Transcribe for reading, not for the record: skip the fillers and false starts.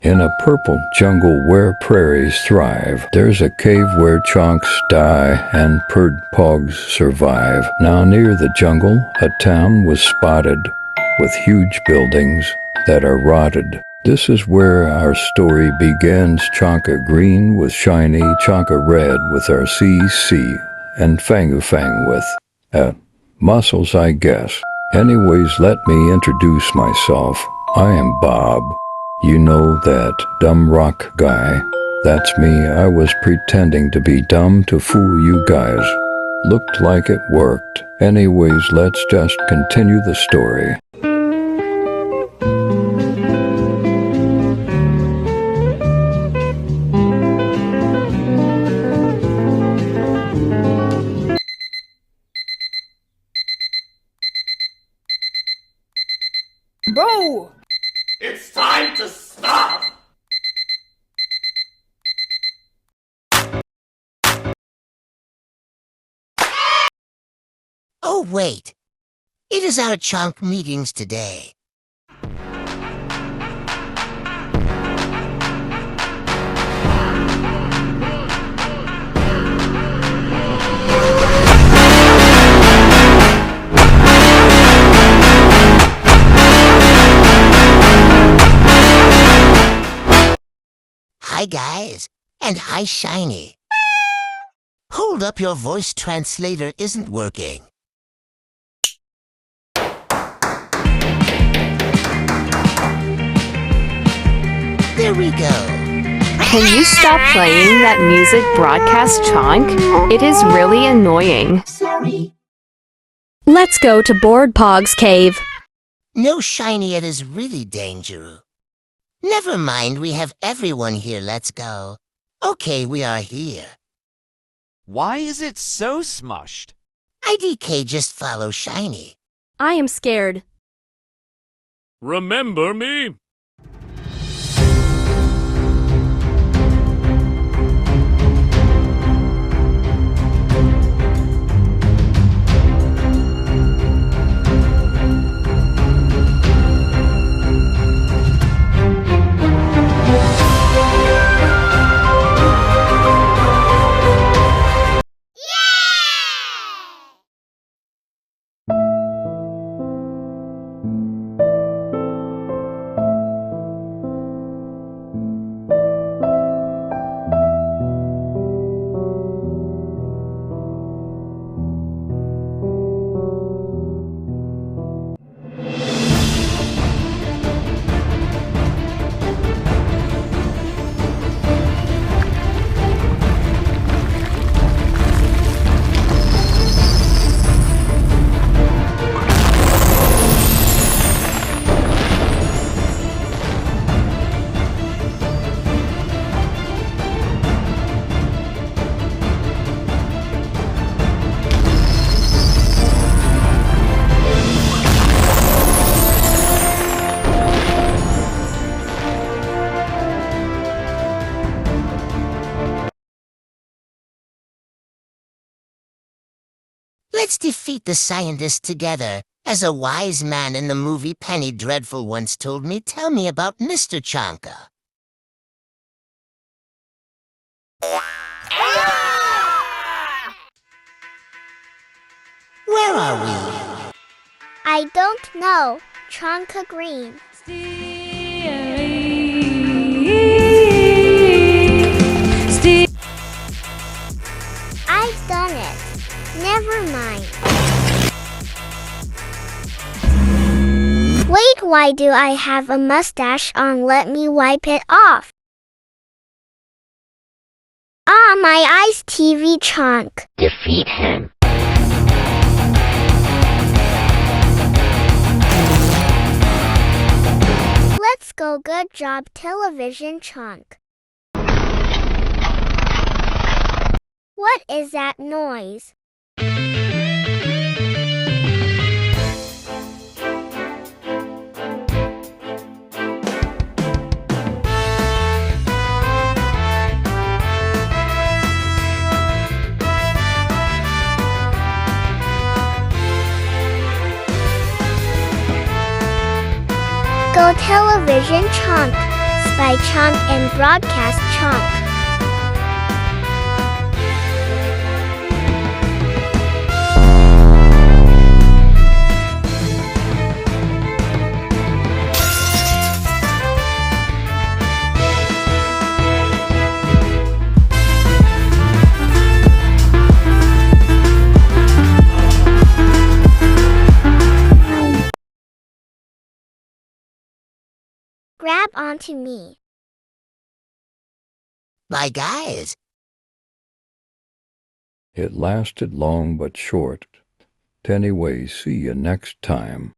In a purple jungle where prairies thrive, there's a cave where chonks die and pogs survive. Now near the jungle, a town was spotted with huge buildings that are rotted. This is where our story begins. Chonka green with shiny, Chonka red with our CC, and Fangu Fang with, muscles, I guess. Anyways, let me introduce myself. I am Bob. You know that dumb rock guy? That's me. I was pretending to be dumb to fool you guys. Looked like it worked. Anyways, let's just continue the story. Bro! It's time to stop! Oh, wait. It is our chunk meetings today. Hi, guys. And hi, Shiny. Hold up, your voice translator isn't working. There we go. Can you stop playing that music broadcast, Chonk? It is really annoying. Sorry. Let's go to Board Pog's cave. No, Shiny, it is really dangerous. Never mind, we have everyone here, let's go. Okay, we are here. Why is it so smushed? IDK, just follow Shiny. I am scared. Remember me? Let's defeat the scientists together. As a wise man in the movie Penny Dreadful once told me, tell me about Mr. Chonka. Where are we? I don't know. Chonka Green. I've done it. Never mind. Wait, why do I have a mustache on? Let me wipe it off. Ah, my eyes, TV Chonk. Defeat him. Let's go. Good job, Television Chonk. What is that noise? Go Television Chonk. by Chunk and Broadcast Chunk. Grab onto me. Bye, guys. It lasted long but short. Anyway, see you next time.